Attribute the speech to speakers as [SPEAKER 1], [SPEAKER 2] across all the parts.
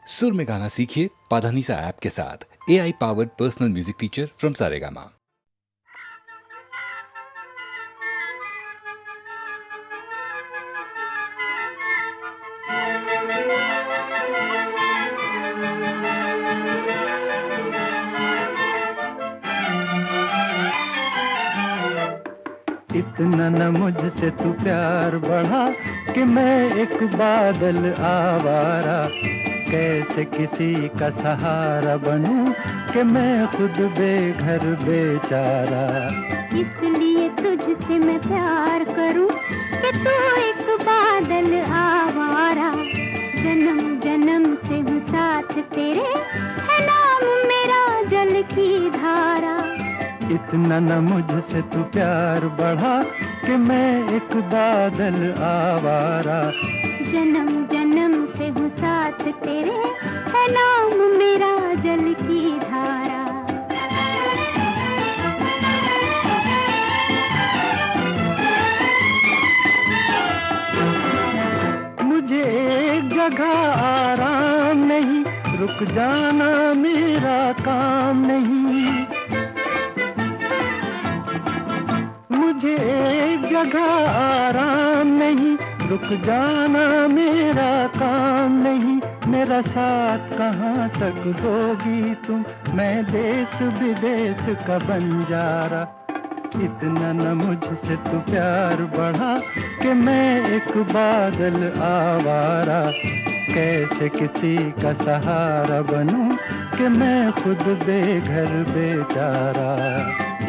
[SPEAKER 1] सुर में गाना सीखिए पाधानीसा ऐप के साथ। AI powered personal music teacher from Saregama.
[SPEAKER 2] इतना न मुझसे तू प्यार बढ़ा कि मैं एक बादल आवारा, कैसे किसी का सहारा बनूं कि मैं खुद बेघर बेचारा।
[SPEAKER 3] इसलिए तुझसे मैं प्यार करूं कि तू एक बादल आवारा, जन्म जन्म से हूँ साथ तेरे, है नाम मेरा जल की धारा।
[SPEAKER 2] इतना न मुझसे तू प्यार बढ़ा कि मैं एक बादल आवारा,
[SPEAKER 3] जन्म जन्म से हूँ साथ तेरे, है नाम मेरा जल की धारा।
[SPEAKER 2] मुझे एक जगह आराम नहीं, रुक जाना मेरा काम नहीं। मुझे एक जगह आराम नहीं, रुक जाना मेरा काम नहीं। मेरा साथ कहाँ तक दोगी तुम, मैं देश विदेश का बंजारा। इतना न मुझसे तू प्यार बढ़ा कि मैं एक बादल आवारा, कैसे किसी का सहारा बनूं कि मैं खुद बेघर बेचारा।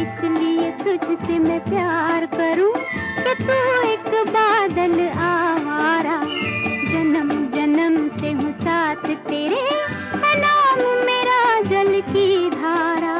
[SPEAKER 3] इसलिए तुझसे मैं प्यार करूं कि तू एक बादल आवारा, जन्म जन्म से हूँ साथ तेरे, है नाम मेरा जल की धारा।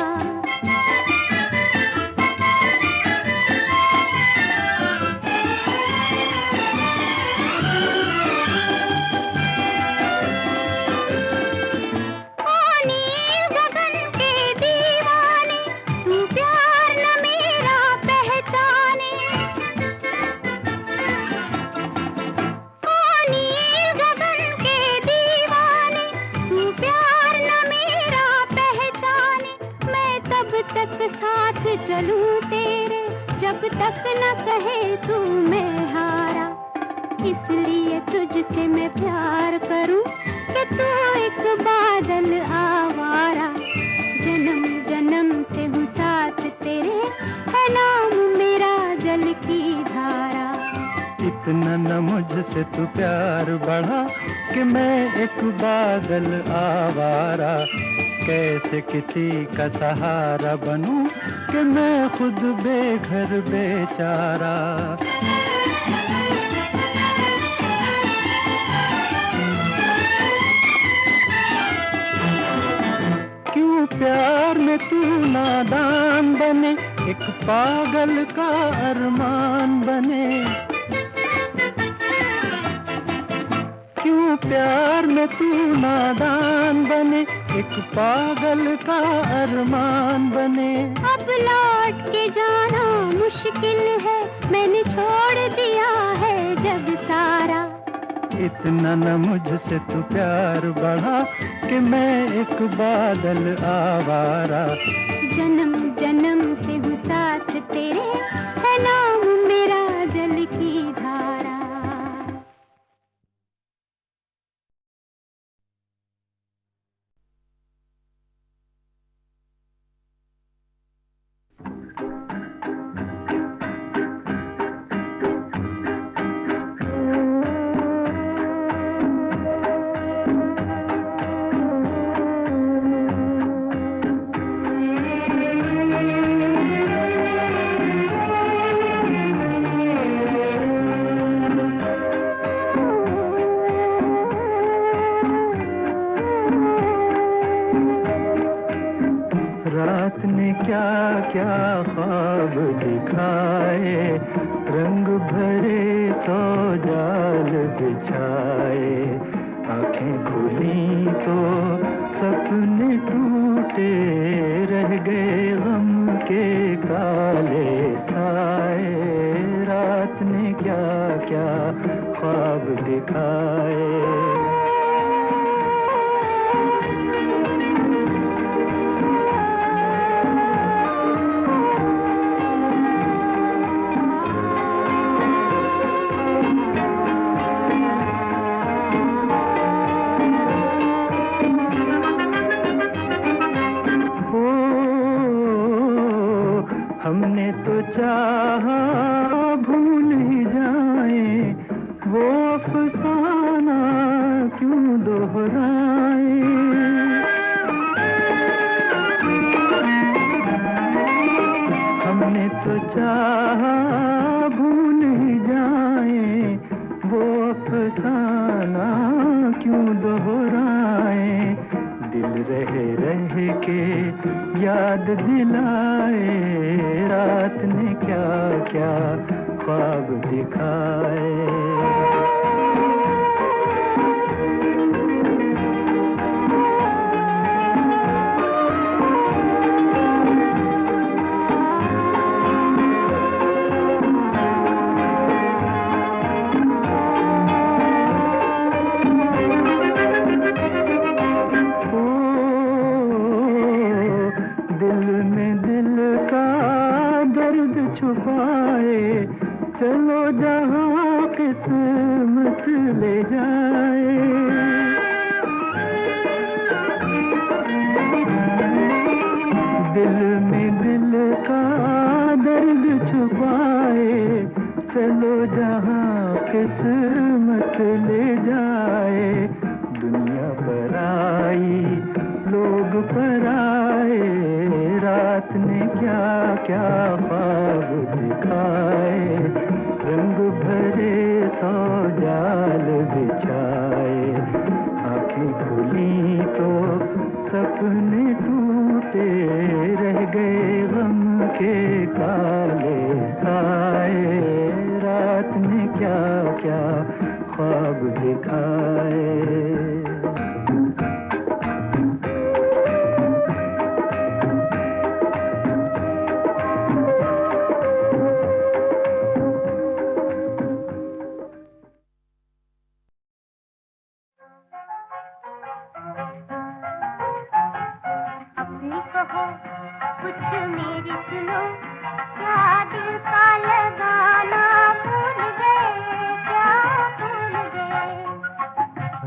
[SPEAKER 3] साथ चलूं तेरे, जब तक न कहे तू मैं हारा। इसलिए तुझसे मैं प्यार करूं कि तू एक बादल आवारा, जन्म जन्म से हूँ साथ तेरे, है नाम मेरा जल की धारा।
[SPEAKER 2] इतना न मुझसे तू प्यार बढ़ा कि मैं एक बादल आवारा, कैसे किसी का सहारा बनूं कि मैं खुद बेघर बेचारा। क्यों प्यार में तू नादान बने, एक पागल का अरमान बने। क्यों प्यार में तू नादान बने, एक पागल का अरमान बने।
[SPEAKER 3] अब लौट के जाना मुश्किल है, मैंने छोड़ दिया है जग सारा।
[SPEAKER 2] इतना न मुझसे तू प्यार बढ़ा कि मैं एक बादल आवारा,
[SPEAKER 3] जन्म जन्म से हूँ साथ तेरे, है नाम मेरा जल की धारा।
[SPEAKER 2] रात ने क्या क्या ख्वाब दिखाए, रंग भरे सौ जाल बिछाए। आंखें खुली तो सपने टूटे, रह गए गम के काले साए। रात ने क्या क्या ख्वाब दिखाए। तो चाहा भूल ही जाए, वो अफसाना क्यों दोहराए। हमने तो चाहा भूल ही जाए, वो अफसाना क्यों दोहराए। दिल रह के याद दिलाए, रात ने क्या क्या ख्वाब दिखाए। छुपाए चलो जहाँ किस्मत ले जाए। दिल में दिल का दर्द छुपाए चलो जहाँ किस्मत ले जाए। दुनिया पर आई लोग पर आए, रात ने क्या क्या ख्वाब दिखाए। रंग भरे सौ जाल बिछाए, आँखें खुली तो सपने टूटे, रह गए गम के काले साए। रात ने क्या क्या ख्वाब दिखाए।
[SPEAKER 3] कुछ मेरी सुनो, क्या दिल का लगाना भूल गए, क्या भूल गए।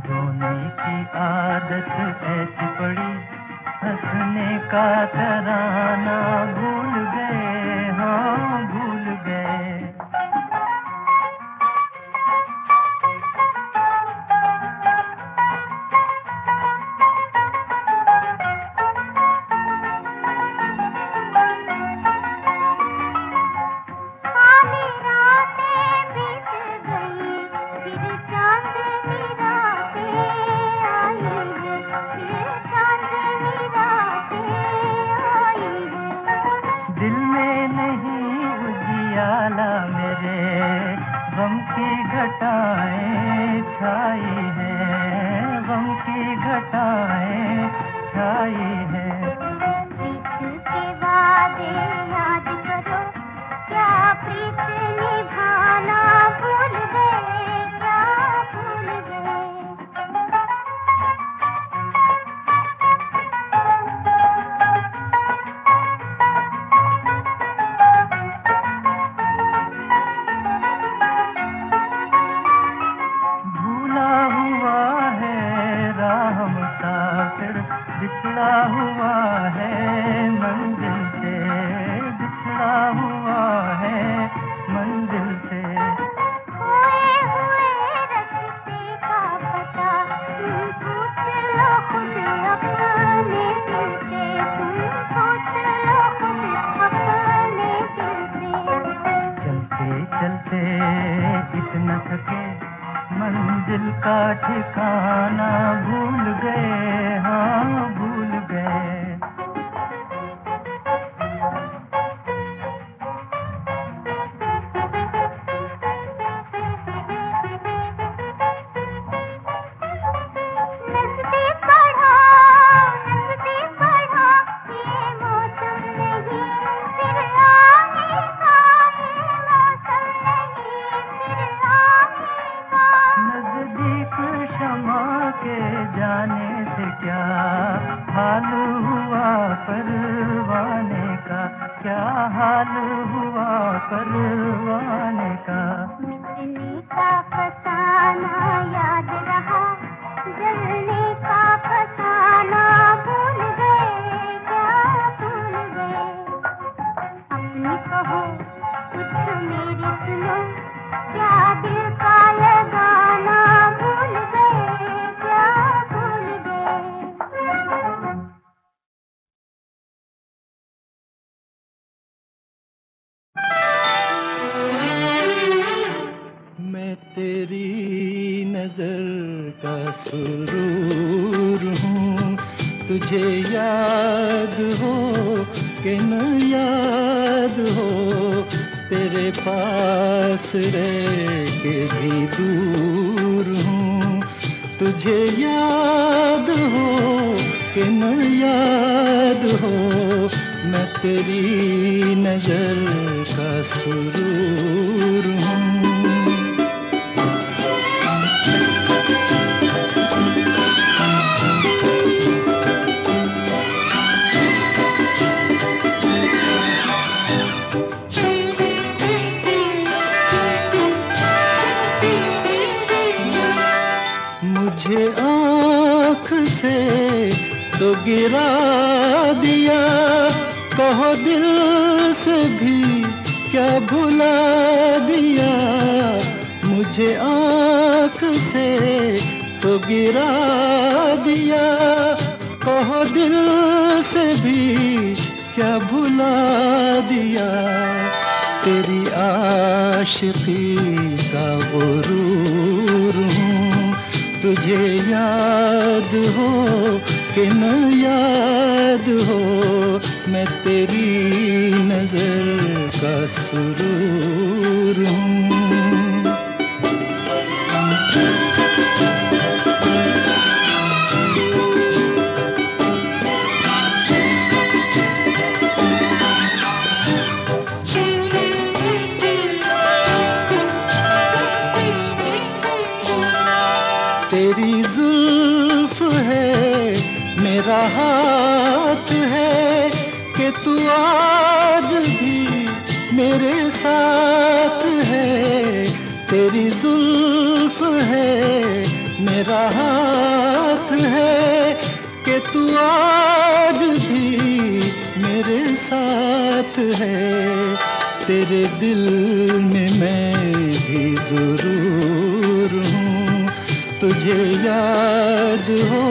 [SPEAKER 2] रोने की आदत ऐसी पड़ी, हंसने का तराना भूल गए, हाँ भूल गए। दिल में नहीं उजियाला मेरे, गम की घटाएं छाई है, गम की घटाएं छाई है।
[SPEAKER 3] प्रीत के वादे याद करो, क्या प्रीत निभाना भूल गए, क्या भूल गए।
[SPEAKER 2] बिछड़ा हुआ है मंजिल से, बिछड़ा हुआ है मंजिल से।
[SPEAKER 3] खोए हुए रास्ते का पता तुम पूछ लो खुद अपने दिल से, तुम पूछ लो खुद अपने दिल से।
[SPEAKER 2] चलते चलते इतना थके, मंजिल का ठिकाना भूल गए, हाँ भूल गए। जाने से क्या हाल हुआ परवाने का, क्या हाल हुआ परवाने का।
[SPEAKER 3] मिटने का फसाना याद रहा, जलने का फसाना भूल गए, क्या भूल गए। अपनी कहो
[SPEAKER 2] तुझे याद हो कि न याद हो, तेरे पास रह के भी दूर हूँ। तुझे याद हो कि न याद हो, मैं तेरी नजर का सुरूर हूँ। मुझे आँख से तो गिरा दिया, कहो दिल से भी क्या भुला दिया। मुझे आँख से तो गिरा दिया, कहो दिल से भी क्या भुला दिया। तेरी आशिकी का गुरूर हूँ। तुझे याद हो कि न याद हो, मैं तेरी नजर का सुरूर हूँ। तेरी जुल्फ है मेरा हाथ है, कि तू आज भी मेरे साथ है। तेरी जुल्फ है मेरा हाथ है, कि तू आज भी मेरे साथ है। तेरे दिल में मैं भी जरूर हूँ। तुझे याद हो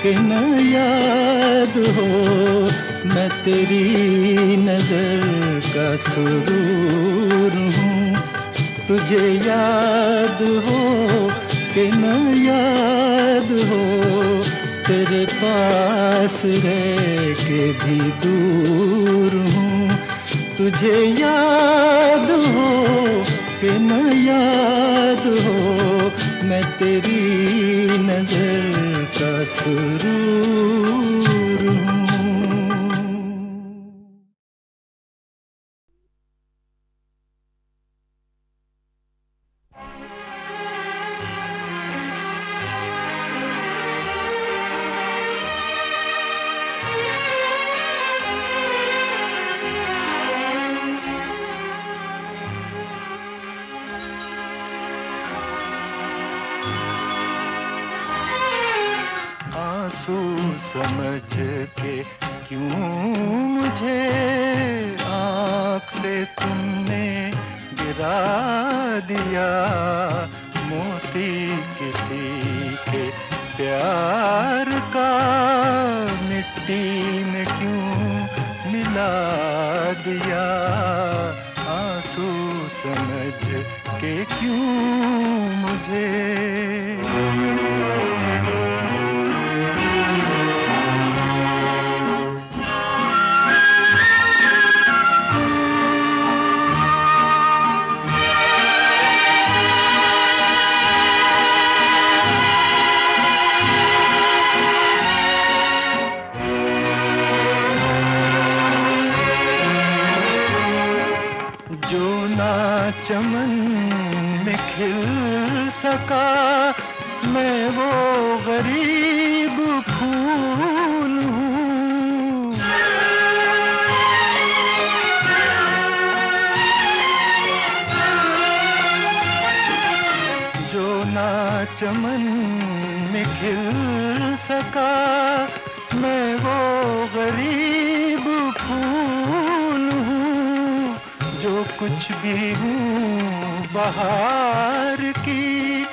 [SPEAKER 2] कि न याद हो, मैं तेरी नजर का सुरूर हूँ। तुझे याद हो कि न याद हो, तेरे पास रह के भी दूर हूँ। तुझे याद हो कि न याद हो, मैं तेरी नजर का सुरूर हूँ। आंसू समझ के क्यों मुझे आँख से तुमने गिरा दिया। मोती किसी के प्यार का मिट्टी में क्यों मिला दिया। आंसू समझ के क्यों मुझे चमन में खिल सका, मैं वो गरीब फूल हूँ। जो ना चमन में खिल सका, मैं वो गरीब फूल हूँ। जो कुछ भी हूँ बहार की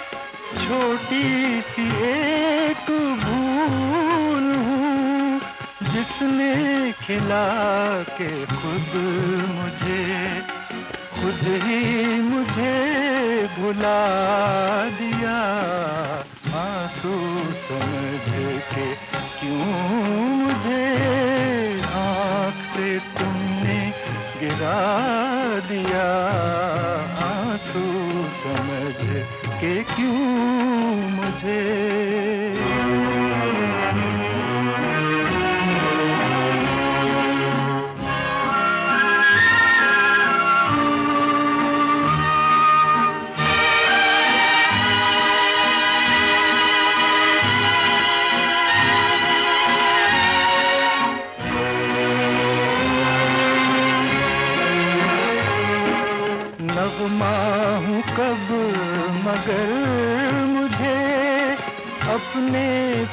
[SPEAKER 2] छोटी सी एक भूल हूँ, जिसने खिला के खुद ही मुझे भुला दिया। आंसू समझ के क्यों कि क्यों मुझे नगमा हूँ कब मगर मुझे अपने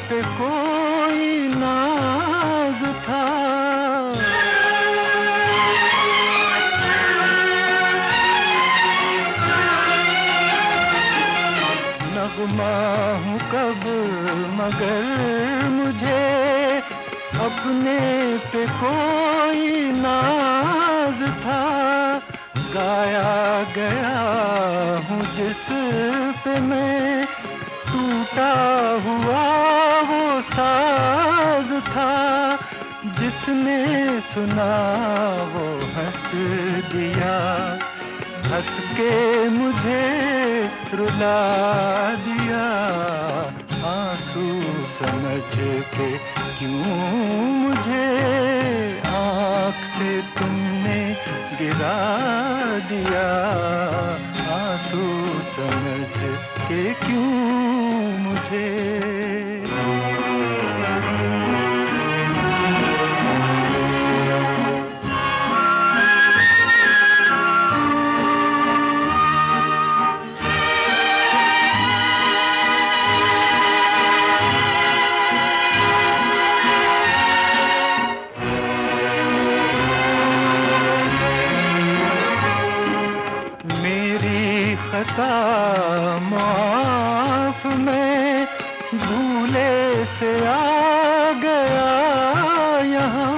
[SPEAKER 2] पे कोई नाज था। नगमा हूँ कब मगर मुझे अपने पे कोई नाज था। गाया गया हूँ जिस पे मैं टूटा हुआ वो साज था। जिसने सुना वो हंस दिया, हंस के मुझे रुला दिया। आंसू समझ के क्यों मुझे आँख से तुमने गिरा दिया। आंसू समझ के क्यों मुझे खता माफ मैं भूले से आ गया यहाँ।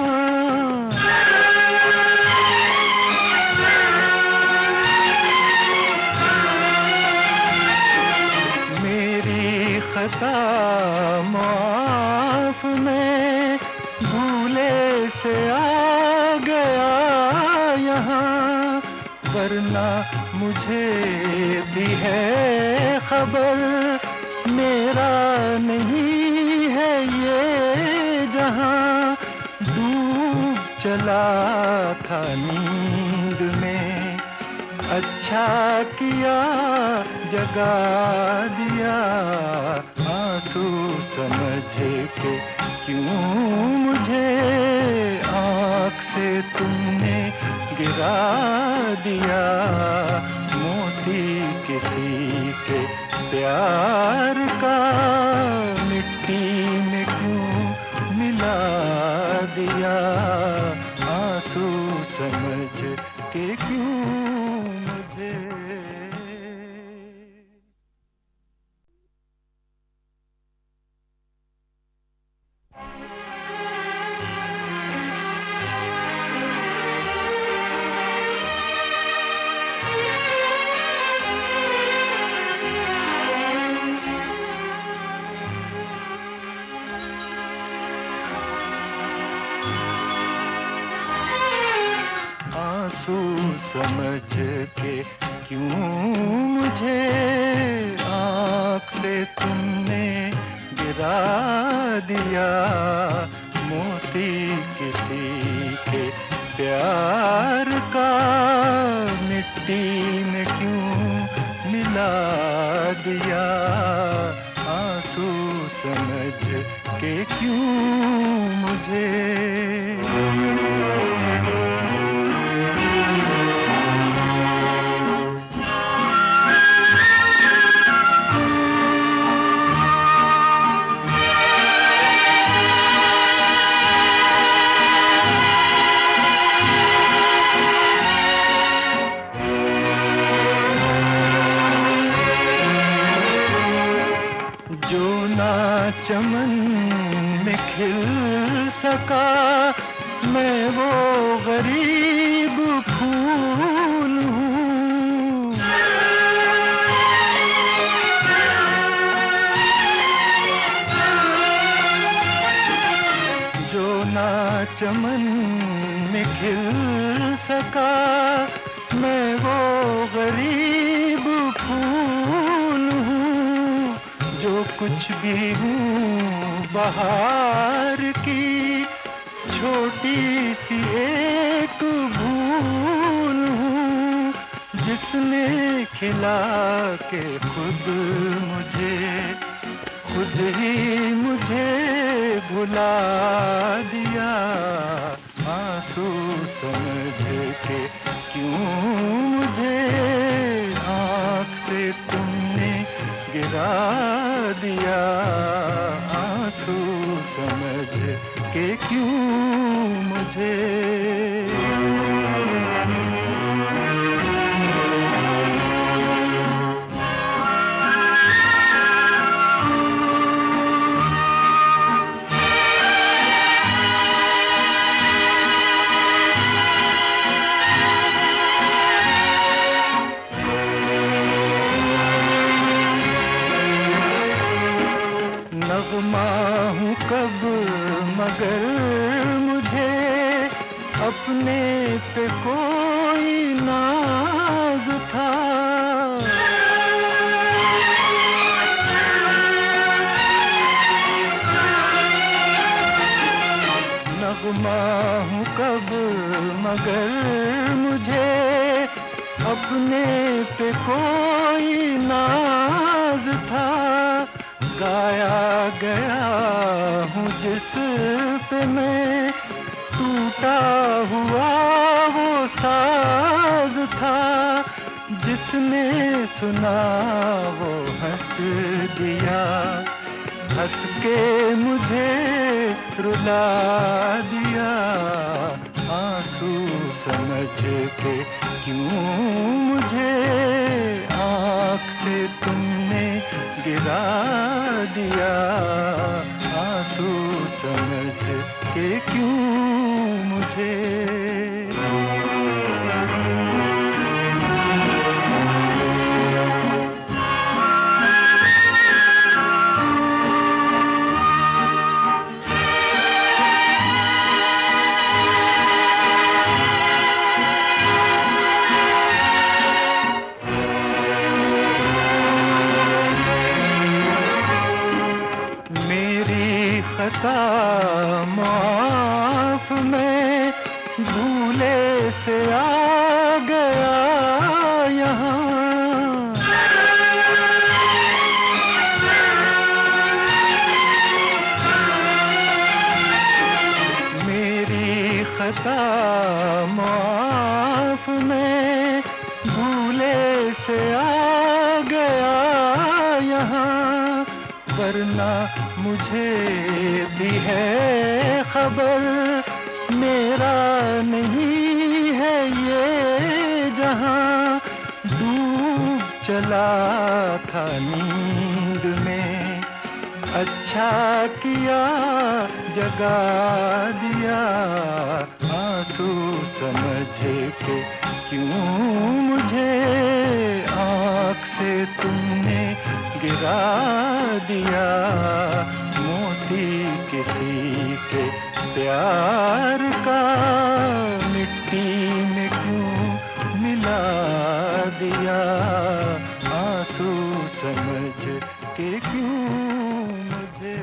[SPEAKER 2] मेरी खता माफ मैं भूले से आ गया यहाँ। वरना मुझे भी है खबर मेरा नहीं है ये जहां। डूब चला था नींद में, अच्छा किया जगा दिया। आंसू समझ के क्यों मुझे आँख से तुमने गिरा दिया। मोती किसी के प्यार का मिट्टी में क्यों मिला दिया। आंसू समझ के क्यों मुझे आंसू समझ के क्यों मुझे आँख से तुमने गिरा दिया। मोती किसी के प्यार का मिट्टी में क्यों मिला दिया। आंसू समझ के क्यों मुझे चमन में खिल सका मैं वो गरीब फूल हूँ। जो ना चमन में खिल सका मैं वो गरीब फूल कुछ भी हूँ बहार की, छोटी सी एक भूल हूँ जिसने खिला के खुद ही मुझे भुला दिया। आंसू समझ के क्यों मुझे आँख से तुमने गिरा दिया। आंसू समझ के क्यों मुझे। नगमा हूँ कब मगर मुझे अपने पे कोई नाज था। नगमा हूँ कब मगर मुझे अपने पे कोई नाज था। गाया गया हूँ जिस पे मैं टूटा हुआ वो साज था। जिसने सुना वो हंस दिया, हंस के मुझे रुला दिया। आंसू समझ के क्यों मुझे आँख से तुमने गिरा दिया। आंसू समझ के क्यों मुझे। खता माफ मैं भूले से आ गया यहाँ। मेरी खता माफ मैं भूले से आ गया यहाँ। वरना मुझे भी है खबर मेरा नहीं है ये जहां। डूब चला था नींद में, अच्छा किया जगा दिया। आंसू समझ के क्यों मुझे आँख से तुमने गिरा दिया। मोती किसी के प्यार का मिट्टी में क्यों मिला दिया। आंसू समझ के क्यों मुझे।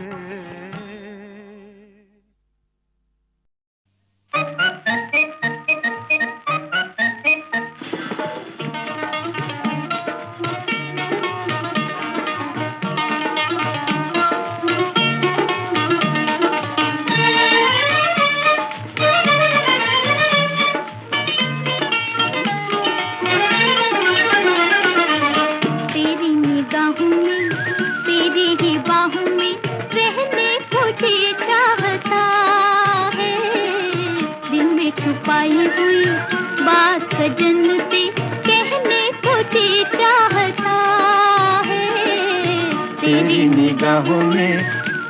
[SPEAKER 2] तेरी निगाहों में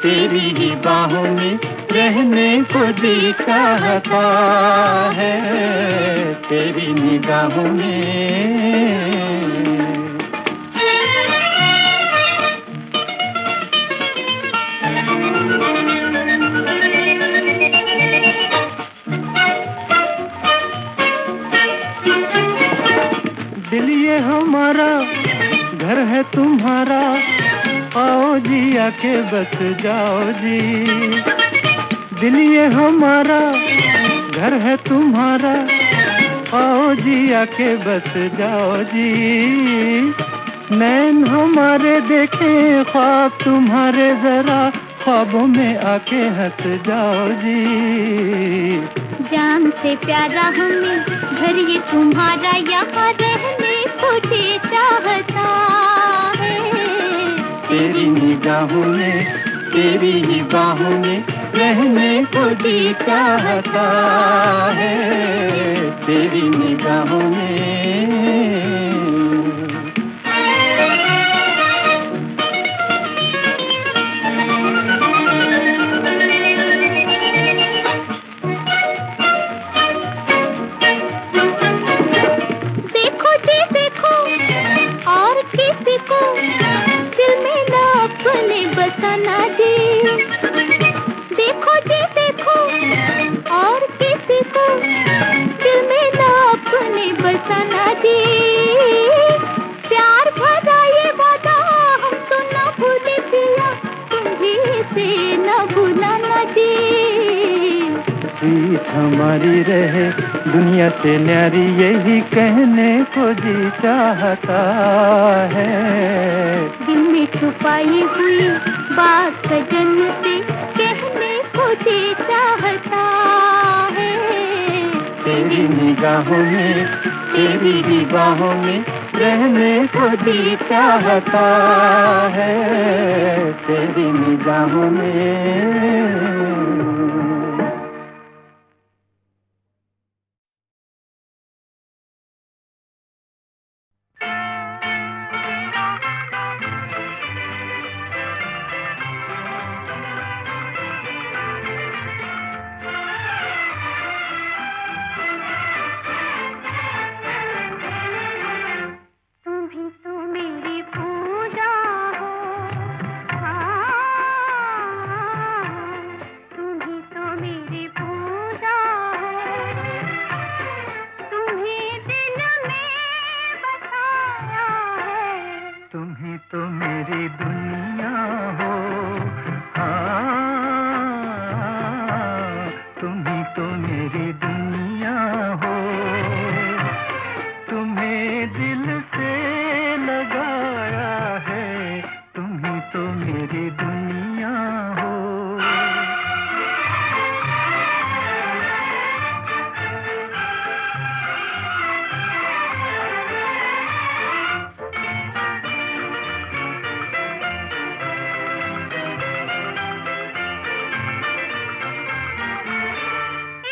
[SPEAKER 2] तेरी ही बाहों में रहने को जी चाहता है। तेरी निगाहों में दिल ये हमारा घर है तुम्हारा, आओ जी आके बस जाओ जी। दिल ये हमारा घर है तुम्हारा, आओ जी आके बस जाओ जी। नैन हमारे देखें ख्वाब तुम्हारे, जरा ख्वाबों में आके हंस जाओ जी।
[SPEAKER 3] जान से प्यारा हमें घर ये तुम्हारा, यहाँ रहने को जी चाहता है।
[SPEAKER 2] तेरी निगाहों में, तेरी ही बाहों में रहने को जी चाहता है। तेरी निगाहों में।
[SPEAKER 3] देखो जी देखो, और किसी को दिल में ना अपने बसाना जी। देखो जी देखो, और किसी को दिल में ना अपने बसाना जी। प्यार भरा ये वादा हम तो ना भूले पिया, तुम्हीं से ना भूलाना जी।
[SPEAKER 2] प्रीत हमारी रहे दुनिया से न्यारी, यही कहने को जी चाहता है।
[SPEAKER 3] दिल में छुपाई हुई बात सजन से कहने को जी चाहता है।
[SPEAKER 2] तेरी निगाहों में, तेरी ही बाहों में रहने को जी चाहता है। तेरी निगाहों में।
[SPEAKER 3] तुम्हीं तो मेरी पूजा हो, तुम्हीं तो मेरी पूजा हो। तुम्हीं दिल में बसाया है,
[SPEAKER 2] तुम्हीं तो मेरी दुनिया हो। हाँ, तुम्हीं तो मेरी दुनिया हो। तुम्हें दिल से लगाया है, तुम्हीं तो मेरी दुनिया हो।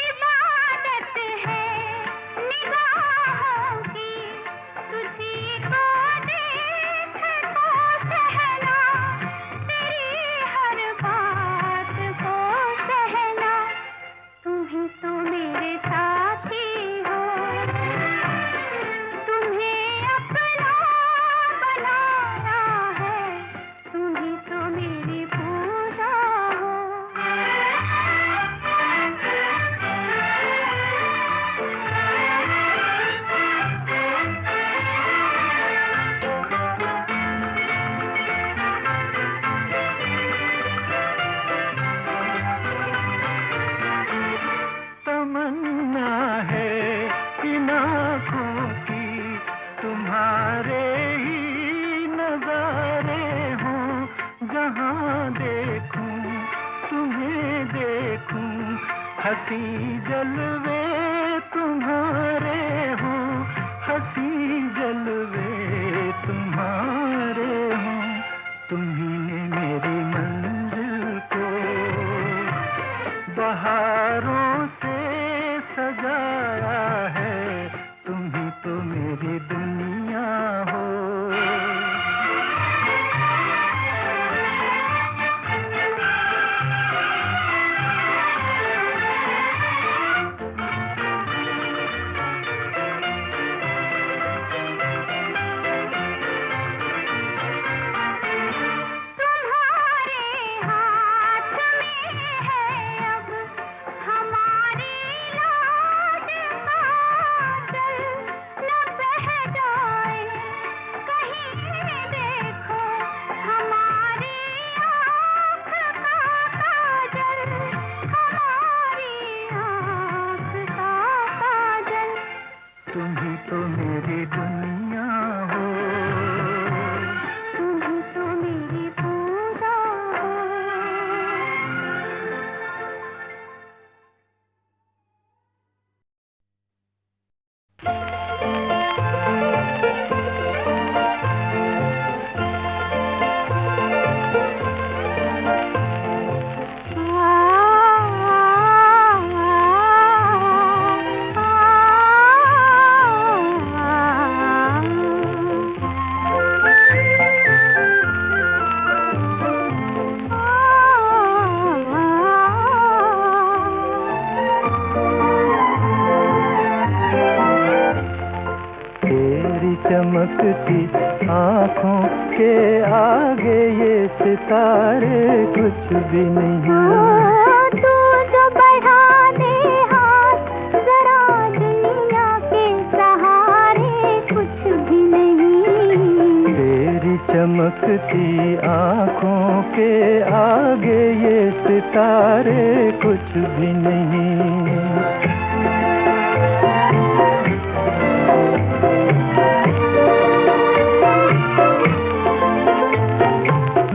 [SPEAKER 3] इबादत है निगाहों की, तुझी को देख को सहना, तेरी हर बात को सहना। तुम्हीं तो मेरे साथी हो, तुम्हें अपना बनाया है, तुम्हीं तो मेरी पूजा हो।
[SPEAKER 2] तमन्ना है इन आँखों की, तुम्हारे ही नजारे हों। जहाँ देखूं तुम्हें देखूं, हंसी जलवे तुम्हारे हों। हंसी जलवे तुम्हारे हों। तुम्हीं ने मेरी मंजिल को बहारों से सजाया है, तुम्हीं तो मेरी दुनिया हो।
[SPEAKER 3] तुम्हारे हाथ में है अब
[SPEAKER 2] चमकती आँखों के आगे ये सितारे कुछ भी नहीं।
[SPEAKER 3] तू जो बढ़ा दे हाथ जरा दुनिया के सहारे कुछ भी नहीं।
[SPEAKER 2] तेरी चमकती आँखों के आगे ये सितारे कुछ भी नहीं।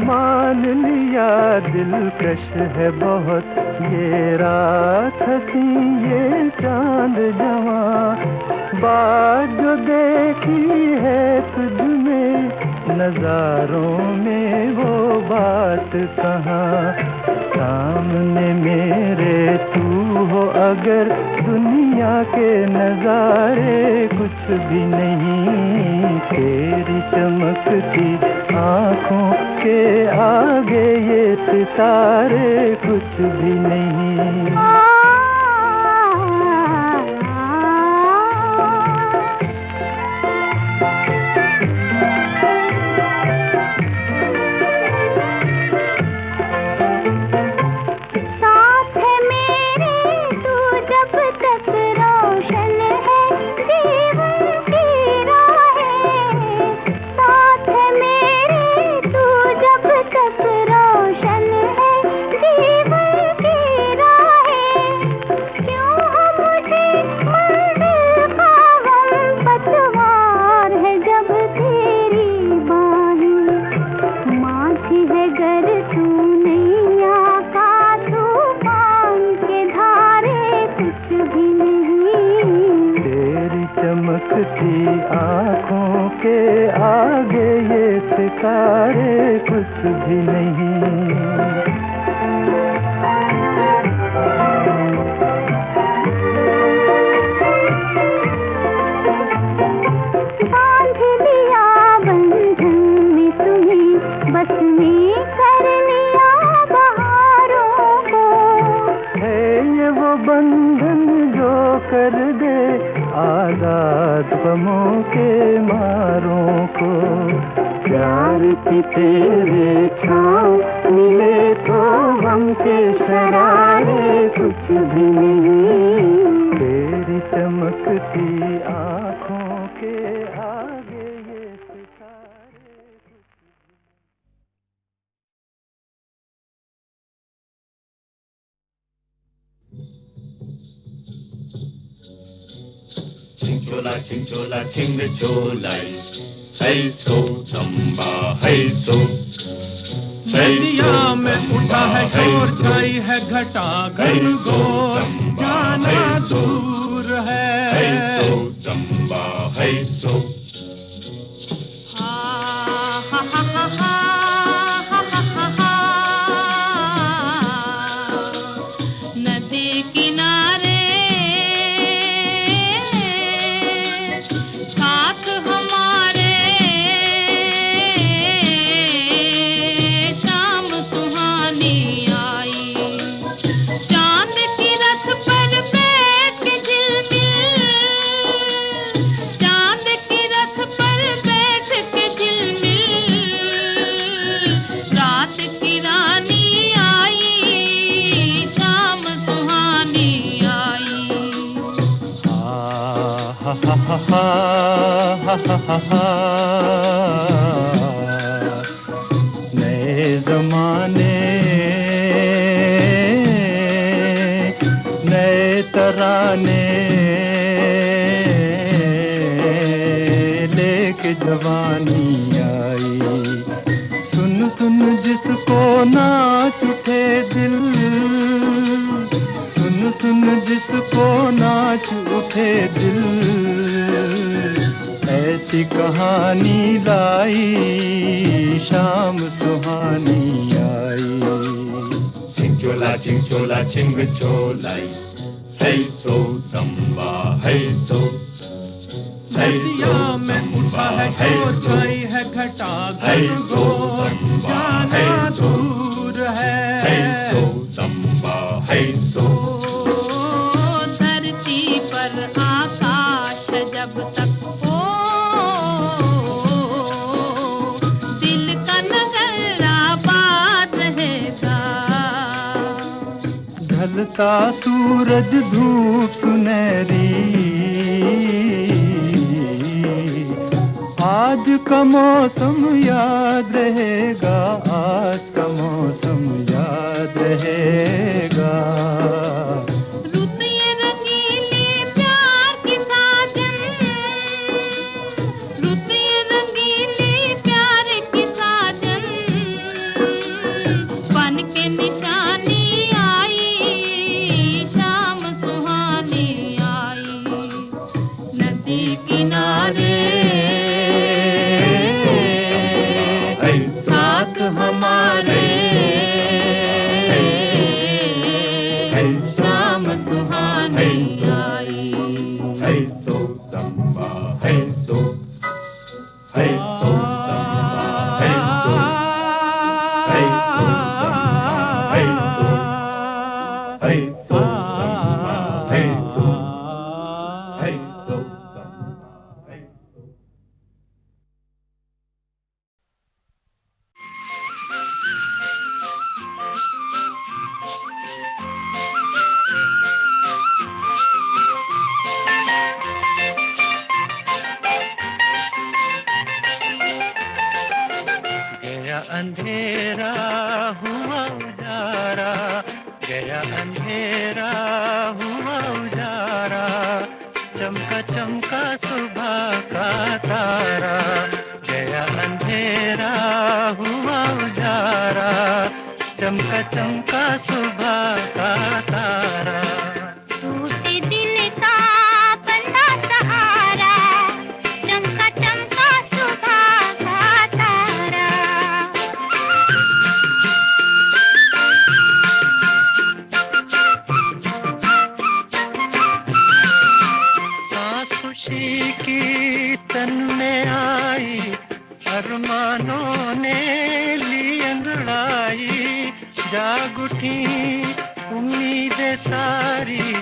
[SPEAKER 2] मान लिया दिलकश है बहुत ये रात हंसी ये चांद जवां। बात जो देखी है तुझ में नजारों में वो बात कहाँ। सामने मेरे तू हो अगर दुनिया के नजारे कुछ भी नहीं। तेरी चमकती आँखों के आगे ये सितारे कुछ भी नहीं। चमकती आँखों के आगे ये सितारे कुछ भी नहीं।
[SPEAKER 3] बांध लिया बंधन में तुम्हें बस में कर लिया बहारों को।
[SPEAKER 2] है ये वो बंधन जो कर दे आजाद गमों के मारों को। प्यार की तेरे छाँव मिले तो गम के शरारे कुछ भी नहीं। तेरी चमकती आँखों के आगे ये सितारे
[SPEAKER 4] Chinchola, chinchola, chinchola, hey so, samba, hey so.
[SPEAKER 5] नदिया में उठा है शोर छाई है घटा घनघोर जाना दूर है।
[SPEAKER 4] Hey so, samba, hey so.
[SPEAKER 6] नदी किनारे साथ हमारे शाम सुहानी आई। चांद की रथ पर बैठ के झिलमिल, चांद की रथ पर बैठ के झिलमिल, रात की रानी आई, शाम सुहानी आई।
[SPEAKER 2] नए जमाने नए तराने लेके जवानी आई। सुन सुन जिसको नाच उठे दिल, सुन सुन जिसको नाच उठे दिल, ऐसी कहानी लाई, शाम सुहानी आई।
[SPEAKER 4] Chinchola, chinchola, chinchola, hey so, samba, hey so.
[SPEAKER 5] नदिया में उठा है शोर छाई है घटा घनघोर जाना दूर है।
[SPEAKER 4] Hey so, samba, hey so.
[SPEAKER 6] धरती पर आकाश जब तक हो
[SPEAKER 2] ढलता सूरज धूप सुनहरी, आज का मौसम याद रहेगा, आज का मौसम याद रहेगा।
[SPEAKER 6] रुत ये रंगीली प्यार की साजन, रुत ये रंगीली प्यार की साजन, बन के निशानी आई, शाम सुहानी आई, नदी किनारे साथ हमारे, शाम सुहानी आई।
[SPEAKER 4] Hey so samba, hey so samba, hey so, hey so samba, hey so, hey so, hey so samba, hey so, hey so samba, hey so.
[SPEAKER 2] गया अंधेरा हुआ उजारा, गया अंधेरा हुआ उजारा, चमका चमका सुबह का तारा। गया अंधेरा हुआ उजारा, चमका चमका सुबह का तारा।
[SPEAKER 3] टूटे दिल का बंदा सहारा, चमका चमका सुबह का तारा।
[SPEAKER 2] सांस खुशी की तन में आई, अरमानों ने ली अंगड़ाई, जाग उठी उम्मीदें सारी,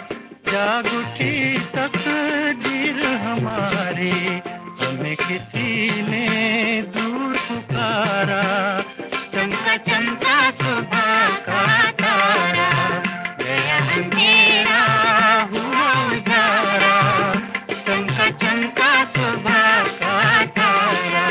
[SPEAKER 2] जाग उठी तकदीर हमारी, हमें किसी ने दूर पुकारा, चमका चमका सुबह का तारा। गया अंधेरा हुआ उजारा, चमका चमका सुबह का तारा।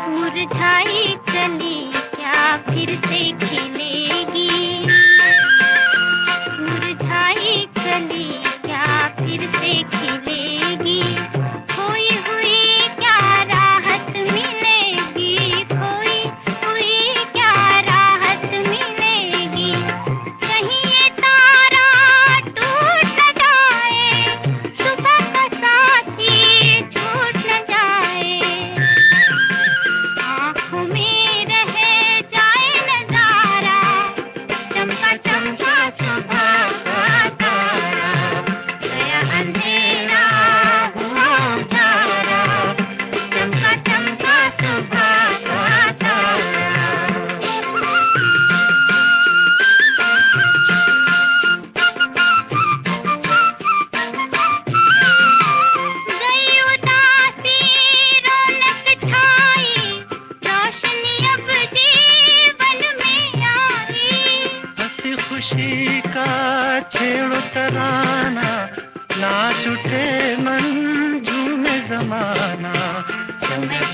[SPEAKER 3] मुरझाई कली क्या फिर से खिलेगी, मुरझाई कली क्या फिर से खिलेगी, खोई हुई क्या राहत मिलेगी, खोई हुई क्या राहत मिलेगी। कहीं ये तारा टूट न जाए, सुबह का साथी छूट न जाए, आँखों में रह जाए नजारा, चमका चमका सुबह का तारा। गया अंधेरा हुआ उजारा, चमका चमका सुबह का तारा। गई उदासी रौनक छाई, रोशनी अब जीवन में आई।
[SPEAKER 2] हंसी खुशी का छेड़ो तराना, नाच उठे मन झूमे जमाना, समय